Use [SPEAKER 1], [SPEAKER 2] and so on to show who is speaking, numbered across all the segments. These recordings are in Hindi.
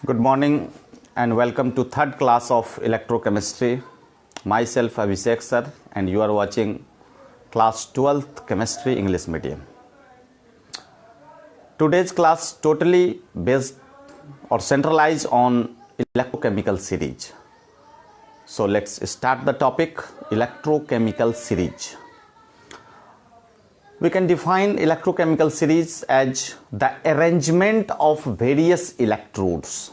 [SPEAKER 1] Good morning and welcome to third class of electrochemistry. Myself Abhishek sir and you are watching class 12th chemistry English medium. Today's class totally based or centralized on electrochemical series. So let's start the topic electrochemical series. We can define electrochemical series as the arrangement of various electrodes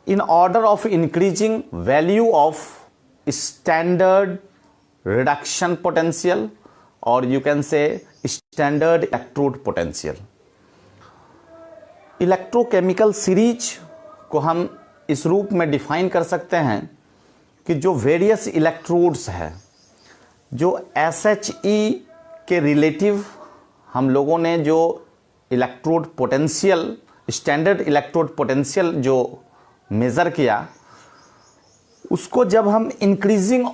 [SPEAKER 1] in order of increasing value of standard reduction potential, or you can say standard electrode potential. Electrochemical series को हम इस रूप में डिफाइन कर सकते हैं कि जो वेरियस इलेक्ट्रोड्स है, जो SHE के रिलेटिव हम लोगों ने जो electrode potential, standard electrode potential जो मेज़र किया, उसको जब हम increasing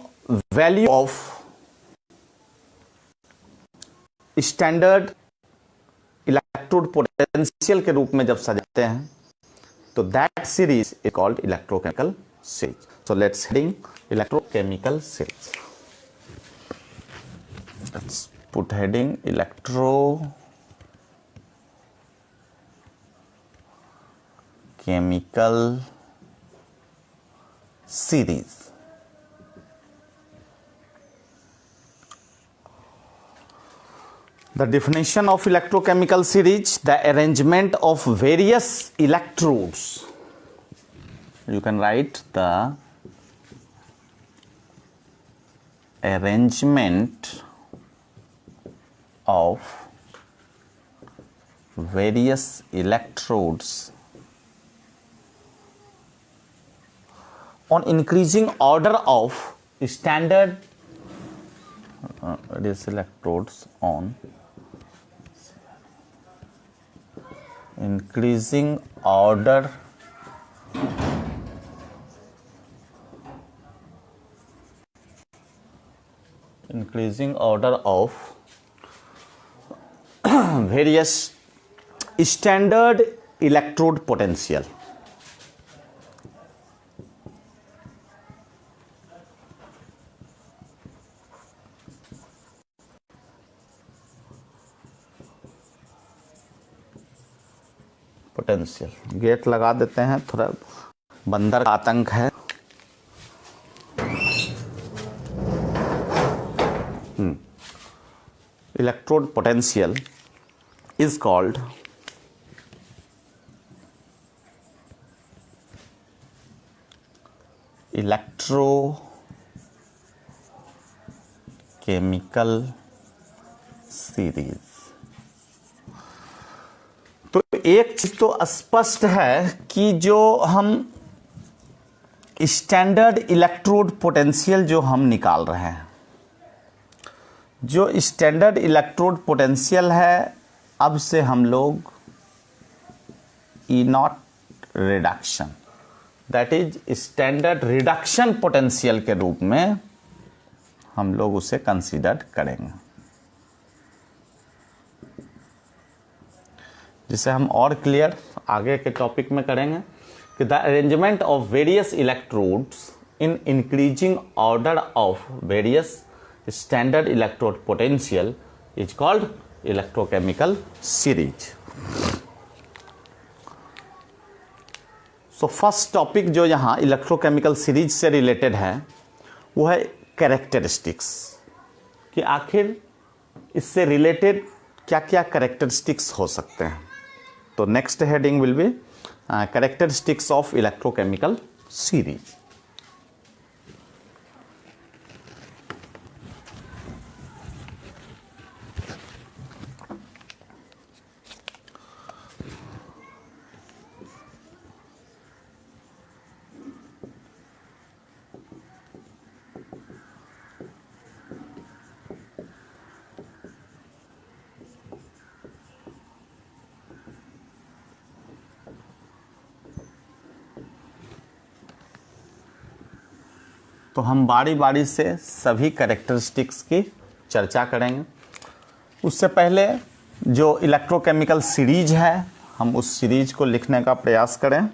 [SPEAKER 1] value of standard electrode potential के रूप में जब सजाते हैं, तो that series is called electrochemical series. So let's heading electrochemical series. Let's put heading electrochemical series. The definition of electrochemical series: the arrangement of various electrodes. You can write the arrangement of various electrodes on increasing order of standard various electrodes on increasing order of various standard electrode potential. Potential gate लगा देते हैं, थोड़ा बंदर का आतंक है. Electrode potential is called electrochemical series. तो एक चीज तो स्पष्ट है कि जो हम स्टैंडर्ड इलेक्ट्रोड पोटेंशियल जो हम निकाल रहे हैं, जो स्टैंडर्ड इलेक्ट्रोड पोटेंशियल है, अब से हम लोग E0 reduction, that is standard reduction potential के रूप में हम लोग उसे कंसीडर करेंगे, जिसे हम और क्लियर आगे के टॉपिक में करेंगे कि the arrangement of various electrodes in increasing order of various standard electrode potential is called electrochemical series. So first topic जो यहाँ इलेक्ट्रोकेमिकल सीरीज से रिलेटेड है वो है कैरेक्टरिस्टिक्स, कि आखिर इससे रिलेटेड क्या क्या कैरेक्टरिस्टिक्स हो सकते हैं. तो next heading will be characteristics of electrochemical series. तो हम बारी बारी से सभी कैरेक्टरिस्टिक्स की चर्चा करेंगे. उससे पहले जो इलेक्ट्रोकेमिकल सीरीज है, हम उस सीरीज को लिखने का प्रयास करें.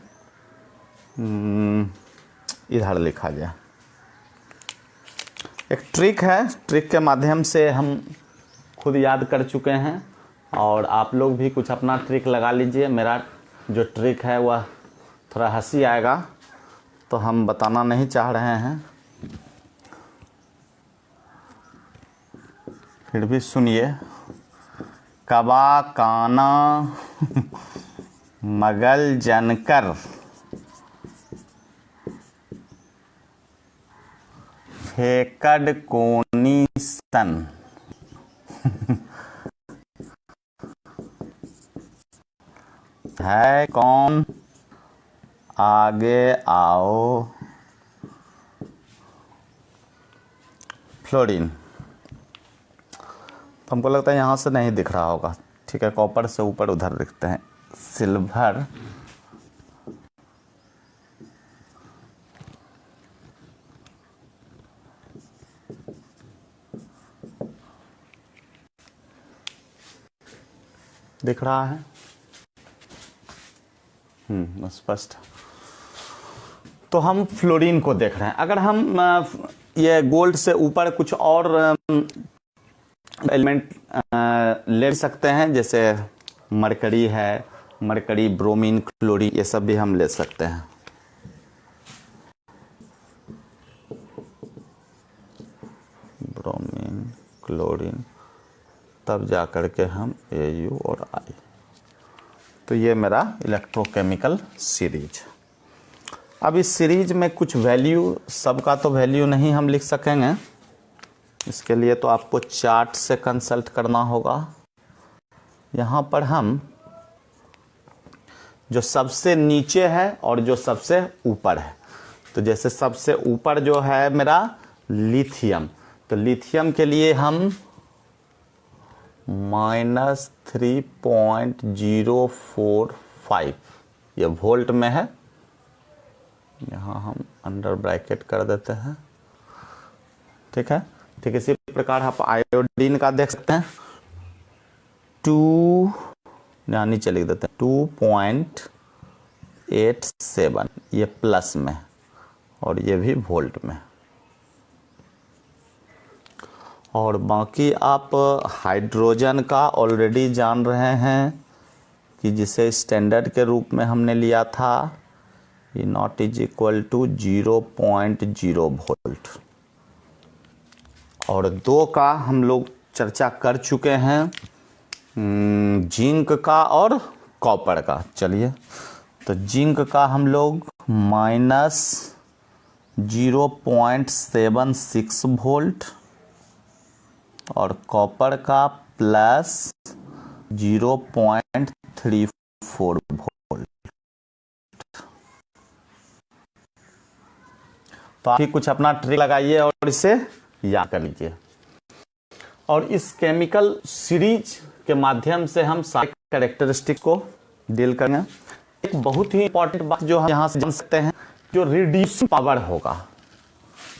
[SPEAKER 1] इधर लिखा जाए। एक ट्रिक है, ट्रिक के माध्यम से हम खुद याद कर चुके हैं और आप लोग भी कुछ अपना ट्रिक लगा लीजिए। मेरा जो ट्रिक है वह थोड़ा हंसी आएगा तो हम बताना नहीं चाह रहे हैं, फिर भी सुनिए। कबा काना मगल जनकर फेकड़ कोनी सन है कौन आगे आओ फ्लोरीन। तो हमको लगता है यहाँ से नहीं दिख रहा होगा, ठीक है। कॉपर से ऊपर उधर दिखते हैं। सिल्वर दिख रहा है, स्पष्ट। तो हम फ्लोरीन को देख रहे हैं। अगर हम ये गोल्ड से ऊपर कुछ और एलिमेंट ले सकते हैं, जैसे मरकरी है, मरकरी, ब्रोमीन, क्लोरीन, ये सब भी हम ले सकते हैं। ब्रोमीन, क्लोरीन, तब जा कर के हम AU और I। तो ये मेरा इलेक्ट्रोकेमिकल सीरीज। अब इस सीरीज में कुछ वैल्यू, सबका तो वैल्यू नहीं हम लिख सकेंगे, इसके लिए तो आपको चार्ट से कंसल्ट करना होगा। यहाँ पर हम जो सबसे नीचे है और जो सबसे ऊपर है, तो जैसे सबसे ऊपर जो है मेरा लिथियम, तो लिथियम के लिए हम -3.045 ये वोल्ट में है। यहाँ हम अंडर ब्रैकेट कर देते हैं, ठीक है। ठीक, इसी प्रकार आप आयोडीन का देख सकते हैं। 2 नीचे लिख देते हैं 2.87, ये प्लस में और ये भी वोल्ट में। और बाकी आप हाइड्रोजन का ऑलरेडी जान रहे हैं कि जिसे स्टैंडर्ड के रूप में हमने लिया था, ये naught is equal to 0.0 volt. और 2 का हम लोग चर्चा कर चुके हैं, जिंक का और कॉपर का। चलिए, तो जिंक का हम लोग -0.76 वोल्ट और कॉपर का +0.34 वोल्ट। तो आप भी कुछ अपना ट्रिक लगाइए और इसे याद कर लीजिए। और इस केमिकल सीरीज के माध्यम से हम सारे कैरेक्टरिस्टिक को डील करेंगे। एक बहुत ही इंपॉर्टेंट बात जो हम यहाँ से जान सकते हैं, जो रिड्यूसिंग पावर होगा,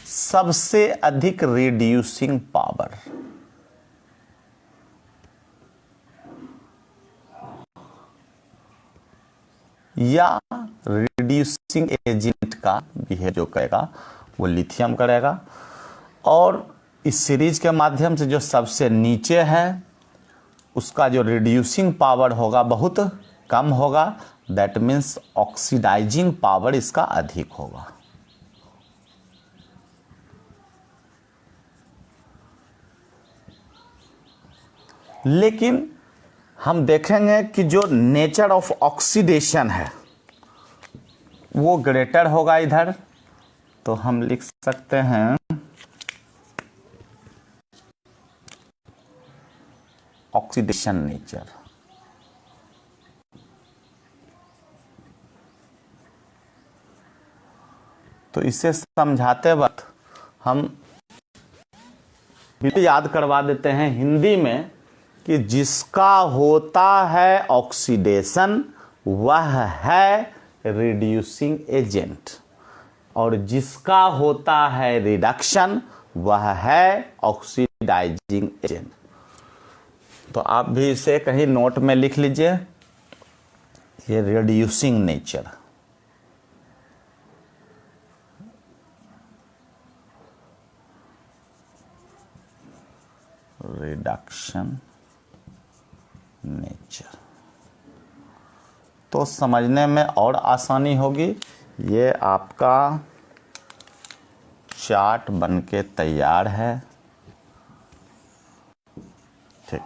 [SPEAKER 1] सबसे अधिक रिड्यूसिंग पावर या रिड्यूसिंग एजेंट का बिहेव जो करेगा वो लिथियम करेगा। और इस सीरीज के माध्यम से जो सबसे नीचे है उसका जो रिड्यूसिंग पावर होगा बहुत कम होगा, दैट मीन्स ऑक्सीडाइजिंग पावर इसका अधिक होगा। लेकिन हम देखेंगे कि जो नेचर ऑफ ऑक्सीडेशन है वो ग्रेटर होगा इधर। तो हम लिख सकते हैं ऑक्सीडेशन नेचर। तो इसे समझाते वक्त हम भी याद करवा देते हैं हिंदी में कि जिसका होता है ऑक्सीडेशन वह है रिड्यूसिंग एजेंट, और जिसका होता है रिडक्शन वह है ऑक्सीडाइजिंग एजेंट। तो आप भी इसे कहीं नोट में लिख लीजिए, ये रिड्यूसिंग नेचर। Reduction nature. तो समझने में और आसानी होगी। ये आपका चार्ट बनके तैयार है। ठीक,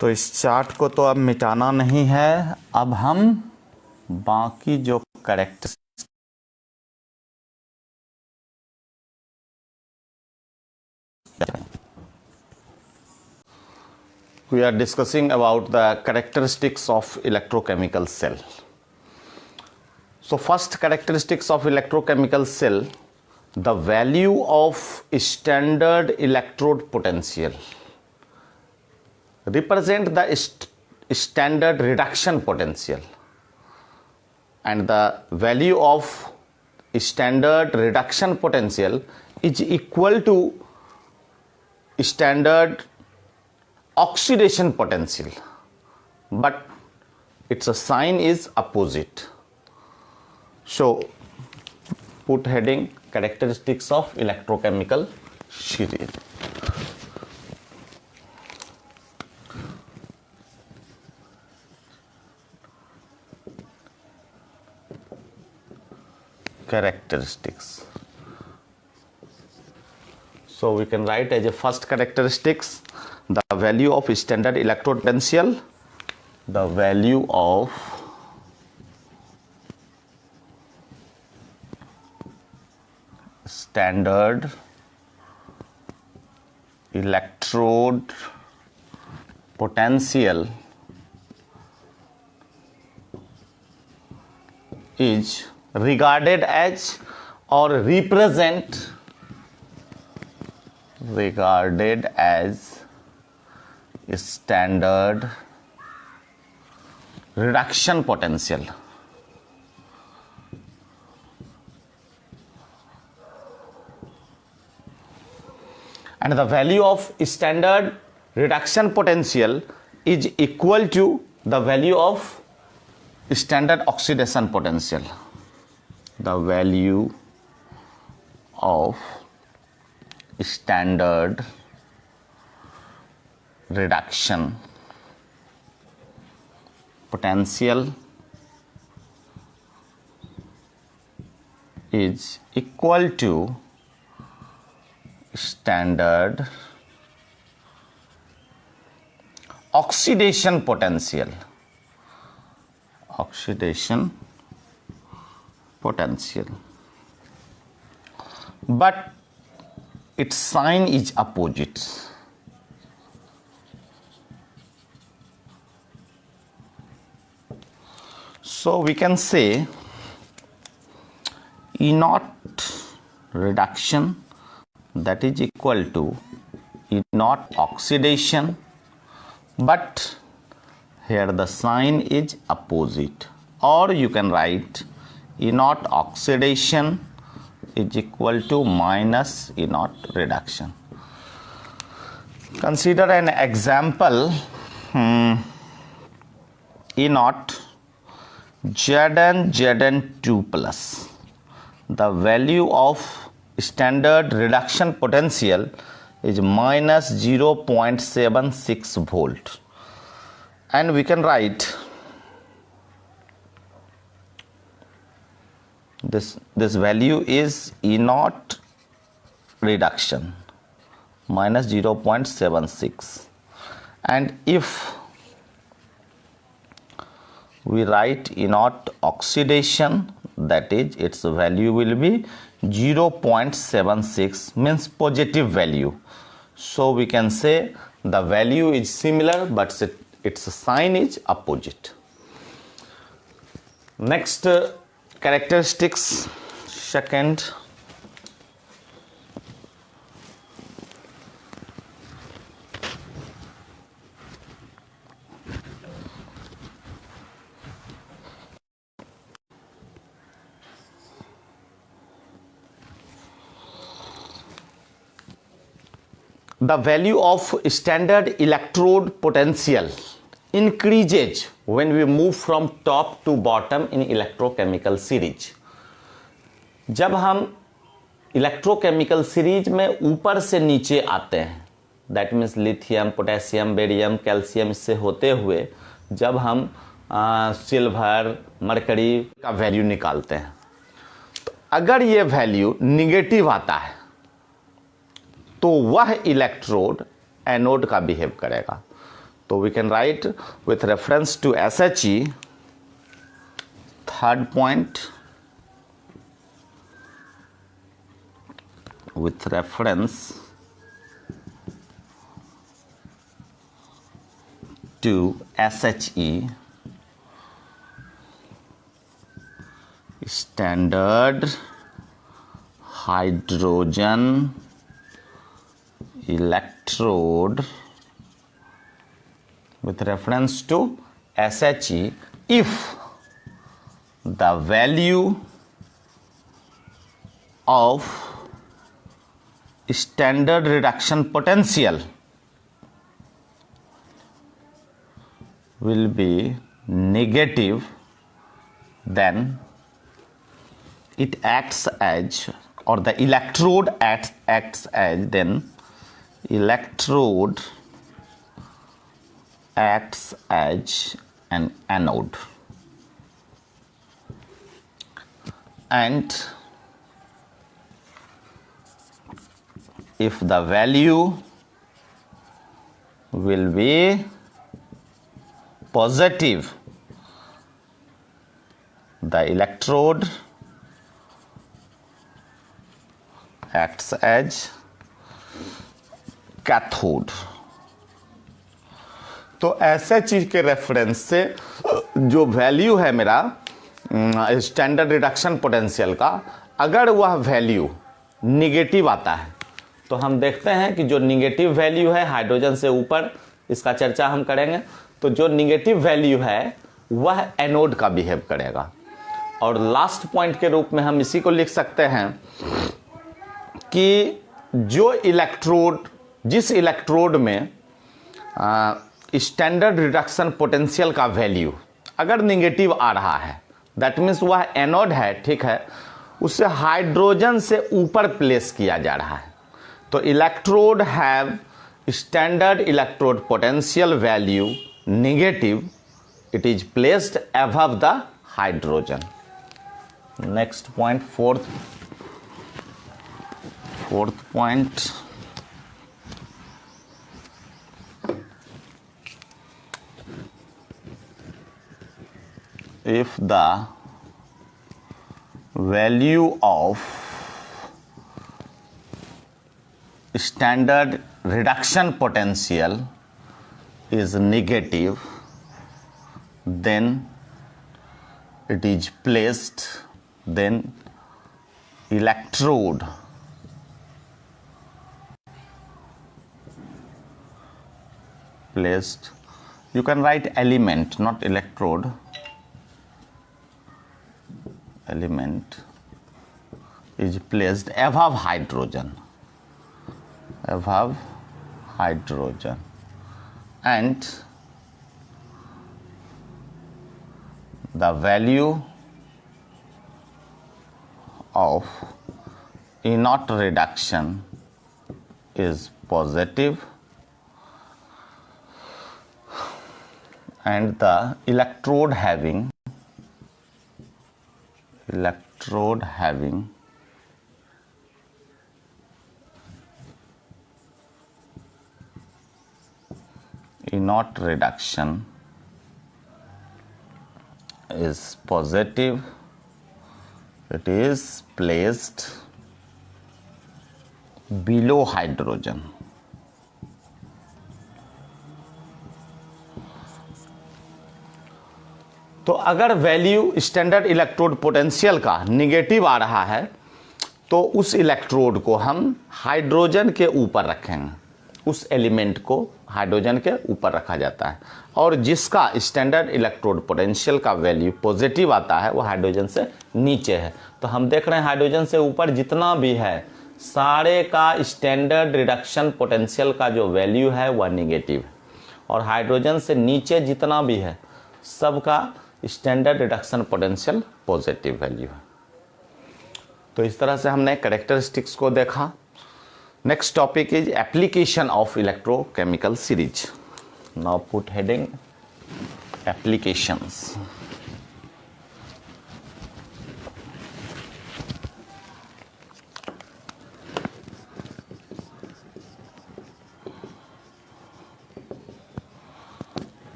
[SPEAKER 1] तो इस चार्ट को तो अब मिटाना नहीं है। अब हम बाकी जो character we are discussing about the characteristics of electrochemical cell. So first characteristics of electrochemical cell, the value of standard electrode potential represent the standard reduction potential, and the value of standard reduction potential is equal to standard oxidation potential, but its sign is opposite. So put heading characteristics of electrochemical series. Characteristics. So we can write as a first characteristics the value of standard electrode potential, the value of standard electrode potential is regarded as or represent regarded as standard reduction potential. And the value of standard reduction potential is equal to the value of standard oxidation potential. The value of standard reduction potential is equal to standard oxidation potential. Oxidation potential, but its sign is opposite. So we can say E naught reduction, that is equal to E naught oxidation, but here the sign is opposite, or you can write E naught oxidation is equal to minus E naught reduction. Consider an example. E naught Zn2 plus. The value of standard reduction potential is minus 0.76 volt, and we can write this value is E naught reduction minus 0.76, and if we write E naught oxidation, that is its value will be 0.76, means positive value. So we can say the value is similar, but its sign is opposite. Next characteristics, second, the value of standard electrode potential increases when we move from top to bottom in electrochemical series. जब हम इलेक्ट्रोकेमिकल सीरीज में ऊपर से नीचे आते हैं that means lithium, potassium, barium, calcium, इससे होते हुए जब हम सिल्वर, मरकरी का वैल्यू निकालते हैं, तो अगर ये वैल्यू निगेटिव आता है तो वह इलेक्ट्रोड एनोड का बिहेव करेगा। तो we can write with reference to SHE, third point, with reference to SHE, standard hydrogen electrode, with reference to SHE, if the value of standard reduction potential will be negative, then it acts as, or the electrode acts as, then electrode acts as an anode, and if the value will be positive, the electrode acts as cathode। तो ऐसे चीज के रेफरेंस से जो वैल्यू है मेरा स्टैंडर्ड रिडक्शन पोटेंशियल का, अगर वह वैल्यू निगेटिव आता है तो हम देखते हैं कि जो निगेटिव वैल्यू है हाइड्रोजन से ऊपर, इसका चर्चा हम करेंगे, तो जो निगेटिव वैल्यू है वह एनोड का बिहेव करेगा। और लास्ट पॉइंट के रूप में हम इसी को लिख सकते हैं कि जो इलेक्ट्रोड, जिस इलेक्ट्रोड में स्टैंडर्ड रिडक्शन पोटेंशियल का वैल्यू अगर निगेटिव आ रहा है, दैट मीन्स वह एनोड है, ठीक है, उसे हाइड्रोजन से ऊपर प्लेस किया जा रहा है। तो electrode have standard electrode potential value negative, it is placed above the hydrogen. Next point, fourth point, if the value of standard reduction potential is negative, then it is placed, then electrode placed, you can write element, not electrode, element is placed above hydrogen, and the value of inert reduction is positive, and the electrode having inert reduction is positive, it is placed below hydrogen। तो अगर वैल्यू स्टैंडर्ड इलेक्ट्रोड पोटेंशियल का निगेटिव आ रहा है तो उस इलेक्ट्रोड को हम हाइड्रोजन के ऊपर रखेंगे, उस एलिमेंट को हाइड्रोजन के ऊपर रखा जाता है, और जिसका स्टैंडर्ड इलेक्ट्रोड पोटेंशियल का वैल्यू पॉजिटिव आता है वो हाइड्रोजन से नीचे है। तो हम देख रहे हैं हाइड्रोजन से ऊपर जितना भी है सारे का स्टैंडर्ड रिडक्शन पोटेंशियल का जो वैल्यू है वह निगेटिव है, और हाइड्रोजन से नीचे जितना भी है सबका standard reduction potential positive value है। तो इस तरह से हमने कैरेक्टरिस्टिक्स को देखा। Next topic is application of electrochemical series. Now put heading applications.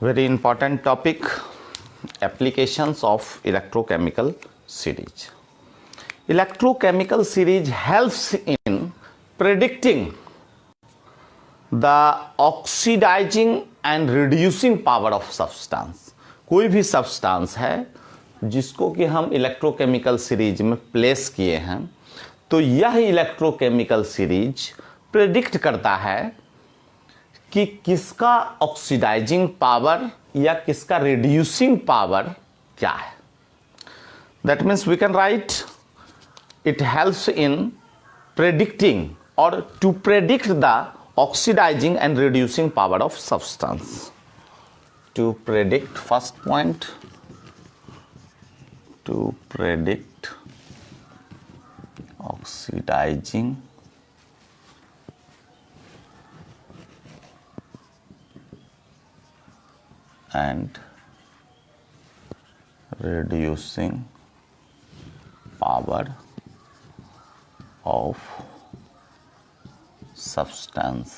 [SPEAKER 1] Very important topic, applications of electrochemical series. Electrochemical series helps in predicting the oxidizing and reducing power of substance. कोई भी substance है जिसको कि हम electrochemical series में place किए हैं, तो यह electrochemical series predict करता है कि किसका ऑक्सीडाइजिंग पावर या किसका रिड्यूसिंग पावर क्या है. That means we can write it helps in predicting और to predict the oxidising and reducing power of substance. To predict, first point, to predict oxidising and reducing power of substance.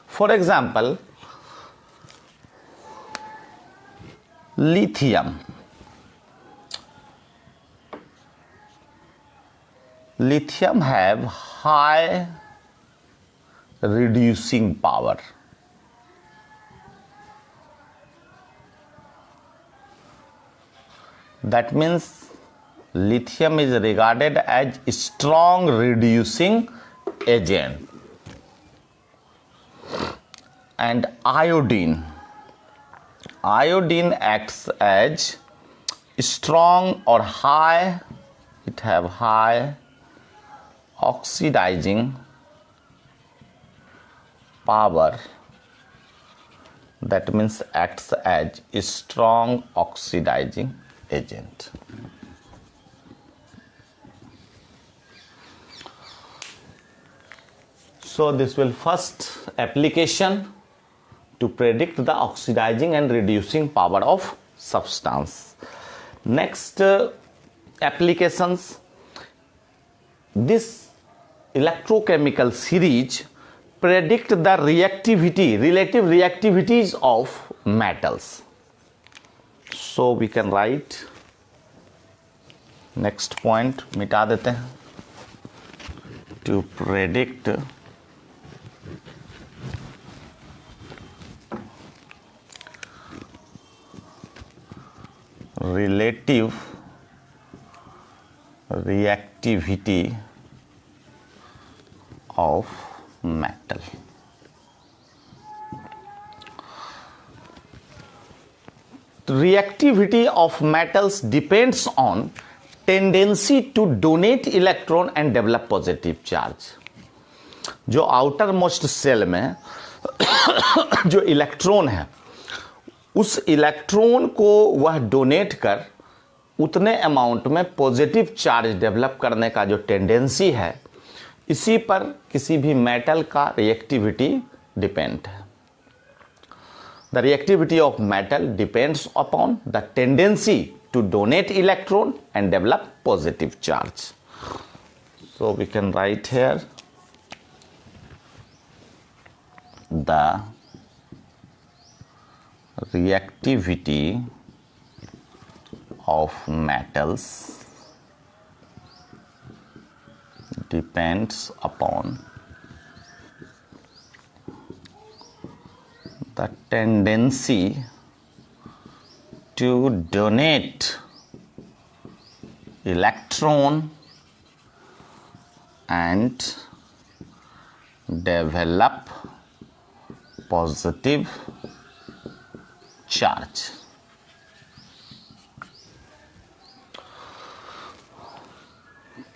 [SPEAKER 1] For example, lithium. Lithium have high reducing power. That means lithium is regarded as strong reducing agent. And iodine acts as strong or high, it have high oxidizing power. That means acts as strong oxidizing agent. So this will first application to predict the oxidizing and reducing power of substance. Next applications, this electrochemical series predict the reactivity, relative reactivities of metals. So we can write next point, मिटा देते हैं, to predict relative reactivity of metal. Reactivity of metals depends on tendency to donate electron and develop positive charge. जो आउटर मोस्ट सेल में जो इलेक्ट्रॉन है, उस इलेक्ट्रॉन को वह डोनेट कर उतने अमाउंट में पॉजिटिव चार्ज डेवलप करने का जो टेंडेंसी है, इसी पर किसी भी मेटल का रिएक्टिविटी डिपेंड है. The reactivity of metal depends upon the tendency to donate electron and develop positive charge. So we can write here the reactivity of metals depends upon the tendency to donate electron and develop positive charge.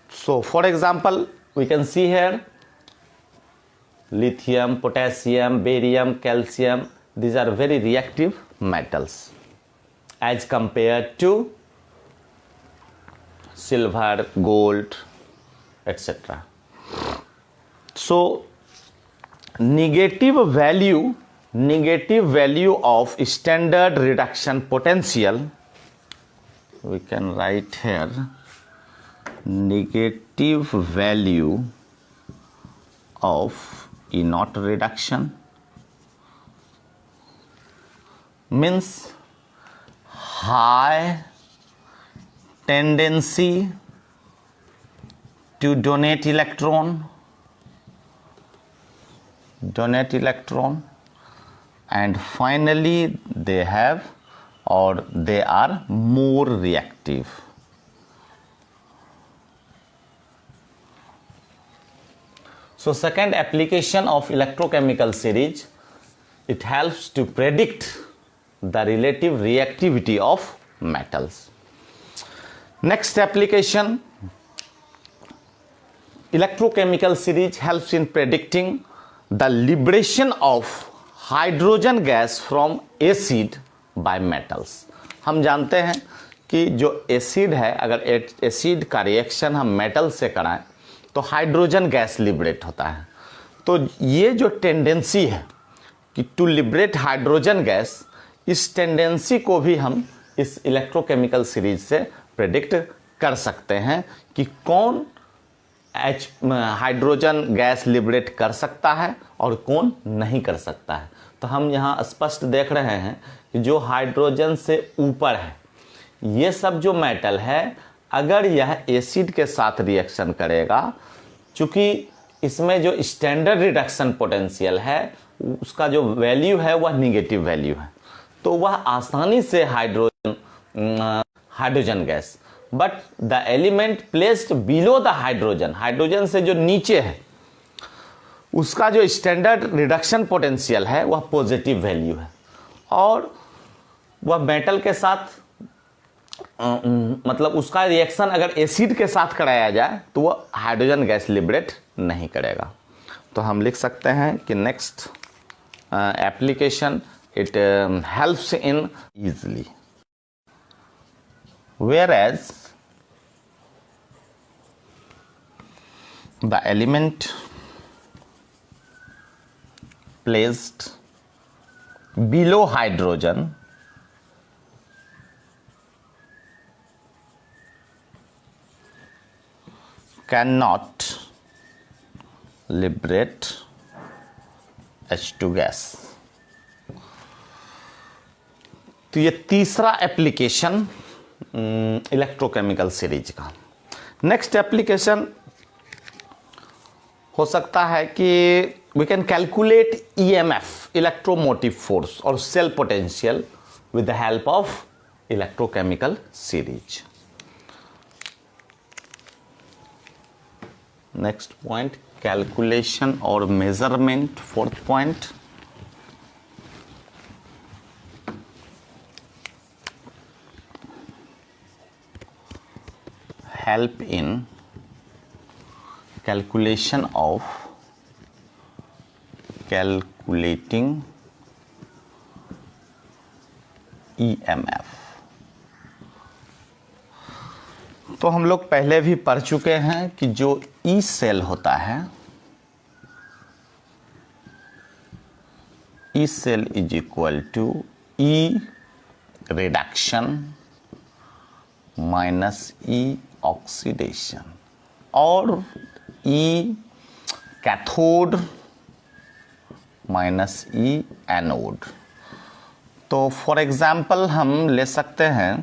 [SPEAKER 1] So for example, we can see here lithium, potassium, barium, calcium, these are very reactive metals as compared to silver, gold, etc. So negative value of standard reduction potential, we can write here negative value of E0 reduction means high tendency to donate electron, and finally they are more reactive. So second application of electrochemical series, it helps to predict the relative reactivity of metals. Next application, electrochemical series helps in predicting the liberation of hydrogen gas from acid by metals. हम जानते हैं कि जो एसिड है, अगर एसिड का रिएक्शन हम मेटल से कराएं तो हाइड्रोजन गैस लिबरेट होता है। तो ये जो टेंडेंसी है कि टू लिबरेट हाइड्रोजन गैस, इस टेंडेंसी को भी हम इस इलेक्ट्रोकेमिकल सीरीज से प्रेडिक्ट कर सकते हैं कि कौन हाइड्रोजन गैस लिबरेट कर सकता है और कौन नहीं कर सकता है। तो हम यहाँ स्पष्ट देख रहे हैं कि जो हाइड्रोजन से ऊपर है, ये सब जो मेटल है, अगर यह एसिड के साथ रिएक्शन करेगा, चूंकि इसमें जो स्टैंडर्ड रिडक्शन पोटेंशियल है उसका जो वैल्यू है वह निगेटिव वैल्यू है, तो वह आसानी से hydrogen gas, but the element placed below the hydrogen से जो नीचे है उसका जो स्टैंडर्ड रिडक्शन पोटेंशियल है वह पॉजिटिव वैल्यू है, और वह मेटल के साथ मतलब उसका रिएक्शन अगर एसिड के साथ कराया जाए तो वह हाइड्रोजन गैस लिबरेट नहीं करेगा। तो हम लिख सकते हैं कि next application, it helps in easily, whereas the element placed below hydrogen cannot liberate H2 gas. तो ये तीसरा एप्लीकेशन इलेक्ट्रोकेमिकल सीरीज का। नेक्स्ट एप्लीकेशन हो सकता है कि we can calculate EMF, electromotive force और cell potential with the help of electrochemical series. Next point, calculation और measurement. Fourth point, help in calculation of calculating EMF। तो हम लोग पहले भी पढ़ चुके हैं कि जो ई सेल होता है, E cell is equal to E reduction minus E oxidation और E cathode minus E anode. तो फॉर एग्जाम्पल हम ले सकते हैं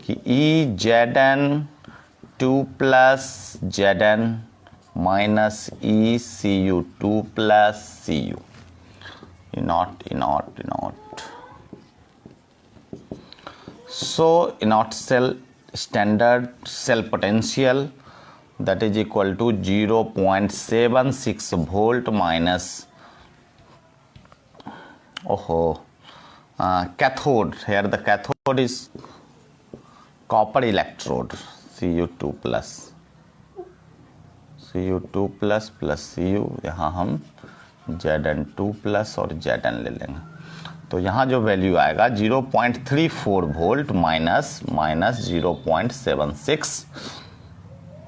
[SPEAKER 1] कि E Z N 2 plus Z N minus E C U 2 plus C U inert. So inert cell standard cell potential that is equal to 0.76 volt minus cathode. Here the cathode is copper electrode Cu2 plus plus Cu, यहाँ हम Zn2 plus और Zn ले लेंगे। तो यहाँ जो वैल्यू आएगा 0.34 volt minus 0.76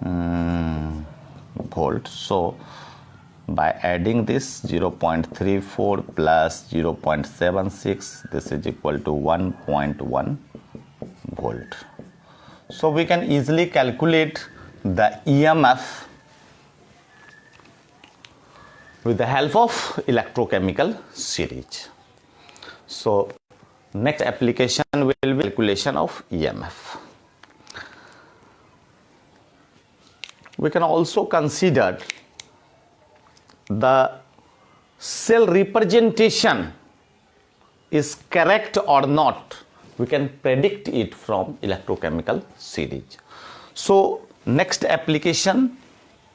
[SPEAKER 1] volt. So by adding this 0.34 plus 0.76, this is equal to 1.1 volt. So we can easily calculate the EMF with the help of electrochemical series. So next application will be calculation of EMF. We can also consider the cell representation is correct or not. We can predict it from electrochemical series. So next application,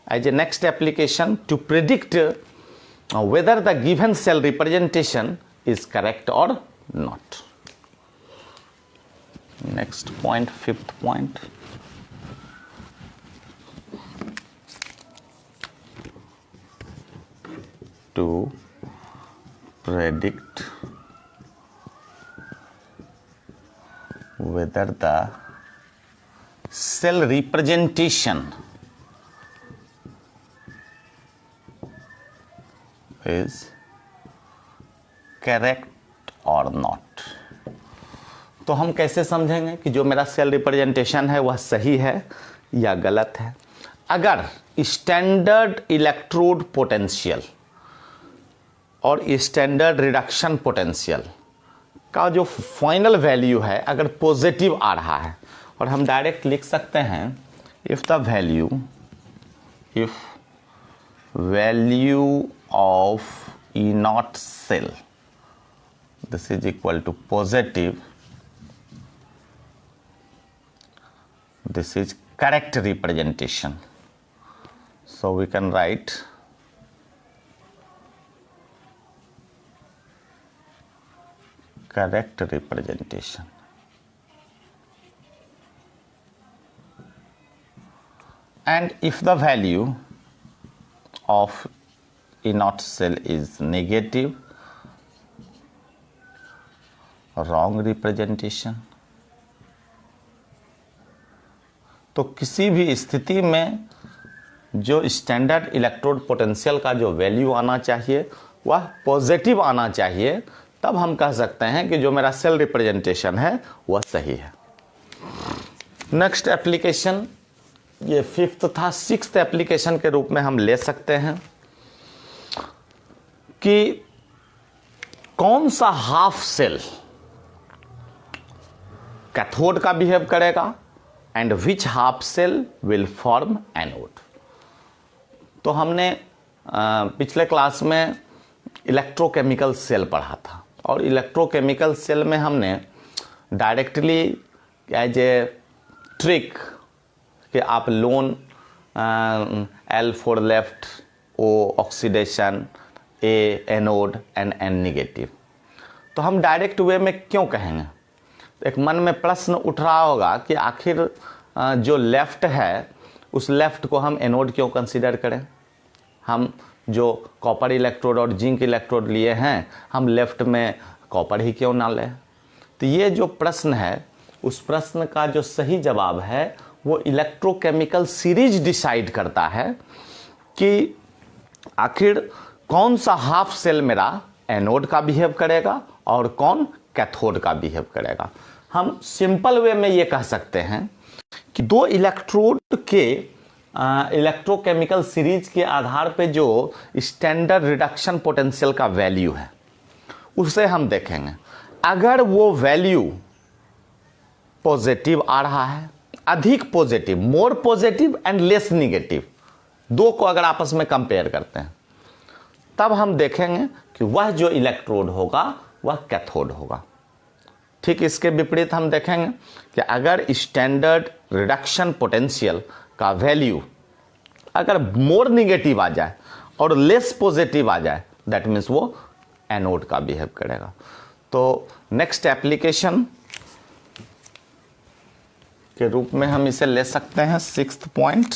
[SPEAKER 1] as a next application to predict whether the given cell representation is correct or not. Next point, fifth point. To predict whether the cell representation is correct or not. तो हम कैसे समझेंगे कि जो मेरा सेल रिप्रेजेंटेशन है वह सही है या गलत है? अगर स्टैंडर्ड इलेक्ट्रोड पोटेंशियल और स्टैंडर्ड रिडक्शन पोटेंशियल का जो फाइनल वैल्यू है अगर पॉजिटिव आ रहा है, और हम डायरेक्ट लिख सकते हैं if the value of E naught cell, this is equal to positive, this is correct representation. So we can write correct representation. And if the value of E naught cell is negative, wrong representation. तो किसी भी स्थिति में जो स्टैंडर्ड इलेक्ट्रोड पोटेंशियल का जो वैल्यू आना चाहिए वह पॉजिटिव आना चाहिए, तब हम कह सकते हैं कि जो मेरा सेल रिप्रेजेंटेशन है वह सही है. नेक्स्ट एप्लीकेशन, ये फिफ्थ था. सिक्स्थ एप्लीकेशन के रूप में हम ले सकते हैं कि कौन सा हाफ सेल कैथोड का बिहेव करेगा and which half cell will form anode. तो हमने पिछले क्लास में इलेक्ट्रोकेमिकल सेल पढ़ा था, और इलेक्ट्रोकेमिकल सेल में हमने डायरेक्टली एज ए ट्रिक कि आप loan L for left, O oxidation, A anode and N negative. तो हम डायरेक्ट वे में क्यों कहेंगे? एक मन में प्रश्न उठ रहा होगा कि आखिर जो लेफ्ट है उस लेफ्ट को हम एनोड क्यों कंसीडर करें? हम जो कॉपर इलेक्ट्रोड और जिंक इलेक्ट्रोड लिए हैं, हम लेफ्ट में कॉपर ही क्यों ना लें? तो ये जो प्रश्न है, उस प्रश्न का जो सही जवाब है वो इलेक्ट्रोकेमिकल सीरीज डिसाइड करता है कि आखिर कौन सा हाफ सेल मेरा एनोड का बिहेव करेगा और कौन कैथोड का बिहेव करेगा. हम सिंपल वे में ये कह सकते हैं कि दो इलेक्ट्रोड के इलेक्ट्रोकेमिकल सीरीज के आधार पे जो स्टैंडर्ड रिडक्शन पोटेंशियल का वैल्यू है उसे हम देखेंगे. अगर वो वैल्यू पॉजिटिव आ रहा है, अधिक positive, more positive and less negative, दो को अगर आपस में कंपेयर करते हैं, तब हम देखेंगे कि वह जो इलेक्ट्रोड होगा वह कैथोड होगा. ठीक इसके विपरीत हम देखेंगे कि अगर स्टैंडर्ड रिडक्शन पोटेंशियल का वैल्यू अगर मोर निगेटिव आ जाए और लेस पॉजिटिव आ जाए, दैट मीन्स वो एनोड का बिहेव करेगा. तो नेक्स्ट एप्लीकेशन के रूप में हम इसे ले सकते हैं sixth point.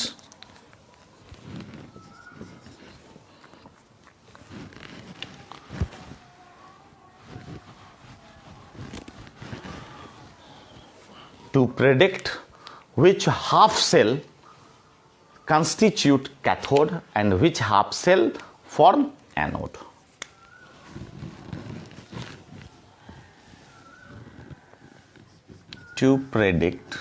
[SPEAKER 1] To predict which half cell constitute cathode and which half shell form anode. To predict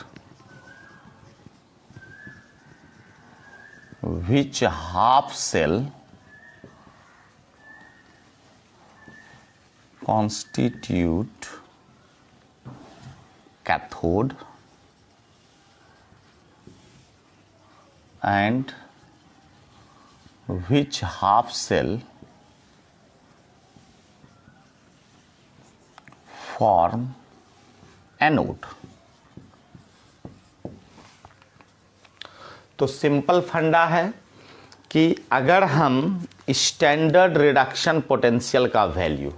[SPEAKER 1] which half shell constitute cathode and which half shell form anode. तो सिंपल फंडा है कि अगर हम स्टैंडर्ड रिडक्शन पोटेंशियल का वैल्यू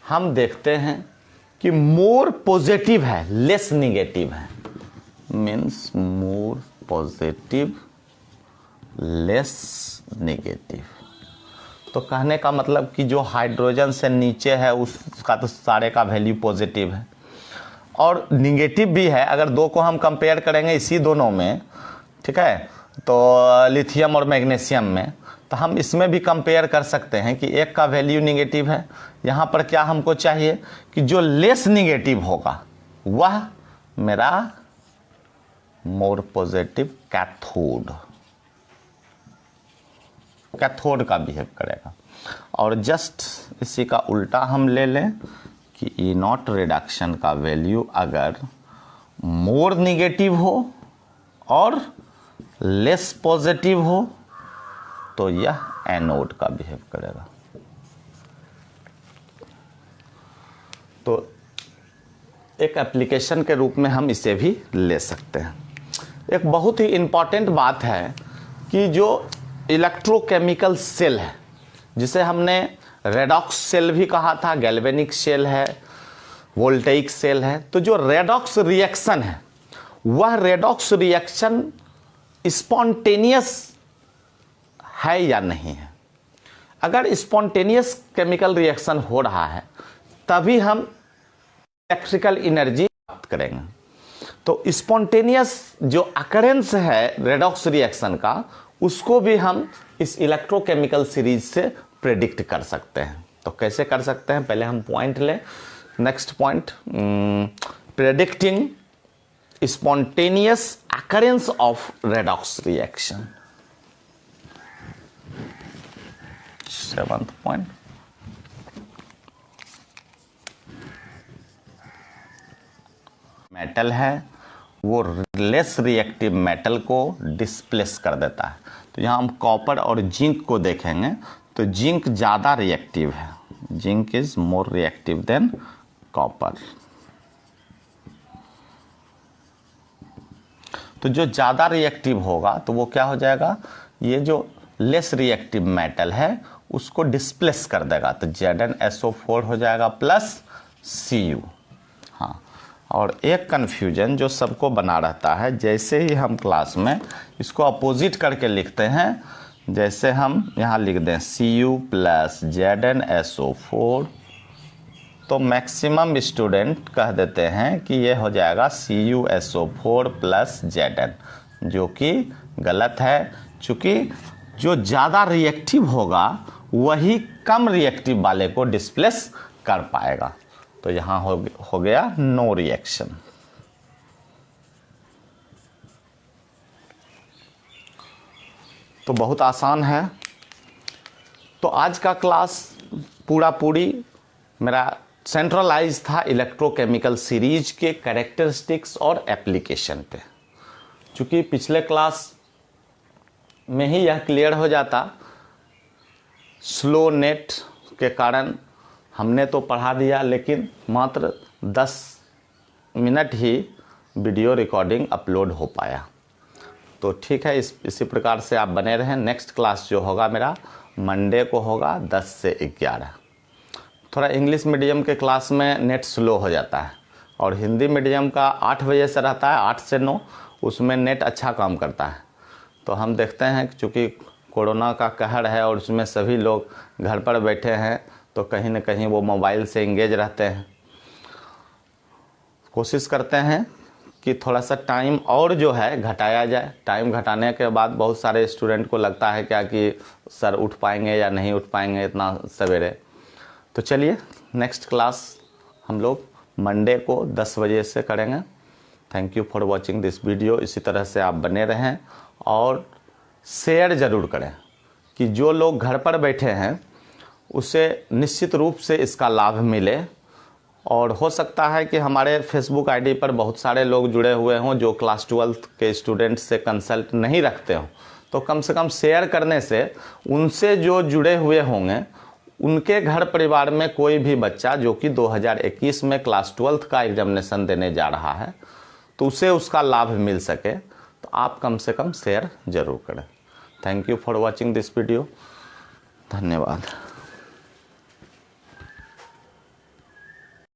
[SPEAKER 1] हम देखते हैं कि मोर पॉजिटिव है लेस निगेटिव है, means more positive less negative. तो कहने का मतलब कि जो हाइड्रोजन से नीचे है उसका तो सारे का वैल्यू पॉजिटिव है और निगेटिव भी है। अगर दो को हम कंपेयर करेंगे इसी दोनों में, ठीक है, तो लिथियम और मैग्नीशियम में, तो हम इसमें भी कंपेयर कर सकते हैं कि एक का वैल्यू निगेटिव है। यहाँ पर क्या हमको चाहिए कि जो लेस निगेटिव होगा वह मेरा मोर पॉजिटिव कैथोड का बिहेव करेगा। और जस्ट इसी का उल्टा हम ले लें कि ई नॉट रिडक्शन का वैल्यू अगर मोर निगेटिव हो और लेस पॉजिटिव हो तो यह एनोड का बिहेव करेगा। तो एक एप्लीकेशन के रूप में हम इसे भी ले सकते हैं। एक बहुत ही इम्पॉर्टेंट बात है कि जो इलेक्ट्रोकेमिकल सेल है, जिसे हमने रेडॉक्स सेल भी कहा था, गैल्वेनिक सेल है, वोल्टेइक सेल है, तो जो रेडॉक्स रिएक्शन है वह रेडॉक्स रिएक्शन स्पॉन्टेनियस है या नहीं है। अगर स्पॉन्टेनियस केमिकल रिएक्शन हो रहा है तभी हम इलेक्ट्रिकल एनर्जी प्राप्त करेंगे। तो स्पॉन्टेनियस जो अकरेंस है रेडॉक्स रिएक्शन का, उसको भी हम इस इलेक्ट्रोकेमिकल सीरीज से प्रेडिक्ट कर सकते हैं। तो कैसे कर सकते हैं, पहले हम पॉइंट लें। Next point, predicting spontaneous occurrence of redox reaction. 7th point, metal है वो लेस रिएक्टिव मेटल को डिस्प्लेस कर देता है। तो यहाँ हम कॉपर और जिंक को देखेंगे तो जिंक ज़्यादा रिएक्टिव है, zinc is more reactive than copper. तो जो ज़्यादा रिएक्टिव होगा तो वो क्या हो जाएगा, ये जो लेस रिएक्टिव मेटल है उसको डिस्प्लेस कर देगा। तो ZnSO4 हो जाएगा प्लस Cu। हाँ, और एक कन्फ्यूजन जो सबको बना रहता है, जैसे ही हम क्लास में इसको अपोजिट करके लिखते हैं, जैसे हम यहाँ लिख दें Cu प्लस ZnSO4, तो मैक्सिमम स्टूडेंट कह देते हैं कि ये हो जाएगा CuSO4 प्लस Zn, जो कि गलत है। चूँकि जो ज़्यादा रिएक्टिव होगा वही कम रिएक्टिव वाले को डिस्प्लेस कर पाएगा। तो यहाँ हो गया नो रिएक्शन। तो बहुत आसान है। तो आज का क्लास पूरी मेरा सेंट्रलाइज था इलेक्ट्रोकेमिकल सीरीज के कैरेक्टरिस्टिक्स और एप्लीकेशन पे। चूँकि पिछले क्लास में ही यह क्लियर हो जाता, स्लो नेट के कारण हमने तो पढ़ा दिया, लेकिन मात्र 10 मिनट ही वीडियो रिकॉर्डिंग अपलोड हो पाया। तो ठीक है, इसी प्रकार से आप बने रहें। नेक्स्ट क्लास जो होगा मेरा मंडे को होगा 10 से 11। थोड़ा इंग्लिश मीडियम के क्लास में नेट स्लो हो जाता है और हिंदी मीडियम का 8 बजे से रहता है, 8 से 9, उसमें नेट अच्छा काम करता है। तो हम देखते हैं कि चूँकि कोरोना का कहर है और उसमें सभी लोग घर पर बैठे हैं, तो कहीं ना कहीं वो मोबाइल से इंगेज रहते हैं। कोशिश करते हैं कि थोड़ा सा टाइम और जो है घटाया जाए। टाइम घटाने के बाद बहुत सारे स्टूडेंट को लगता है क्या कि सर उठ पाएंगे या नहीं उठ पाएंगे इतना सवेरे। तो चलिए नेक्स्ट क्लास हम लोग मंडे को 10 बजे से करेंगे। Thank you for watching this video. इसी तरह से आप बने रहें और शेयर ज़रूर करें कि जो लोग घर पर बैठे हैं उसे निश्चित रूप से इसका लाभ मिले। और हो सकता है कि हमारे फेसबुक आईडी पर बहुत सारे लोग जुड़े हुए हों जो क्लास 12th के स्टूडेंट से कंसल्ट नहीं रखते हों, तो कम से कम शेयर करने से उनसे जो जुड़े हुए होंगे उनके घर परिवार में कोई भी बच्चा जो कि 2021 में क्लास 12th का एग्जामिनेशन देने जा रहा है तो उसे उसका लाभ मिल सके। तो आप कम से कम शेयर ज़रूर करें। Thank you for watching this video. धन्यवाद।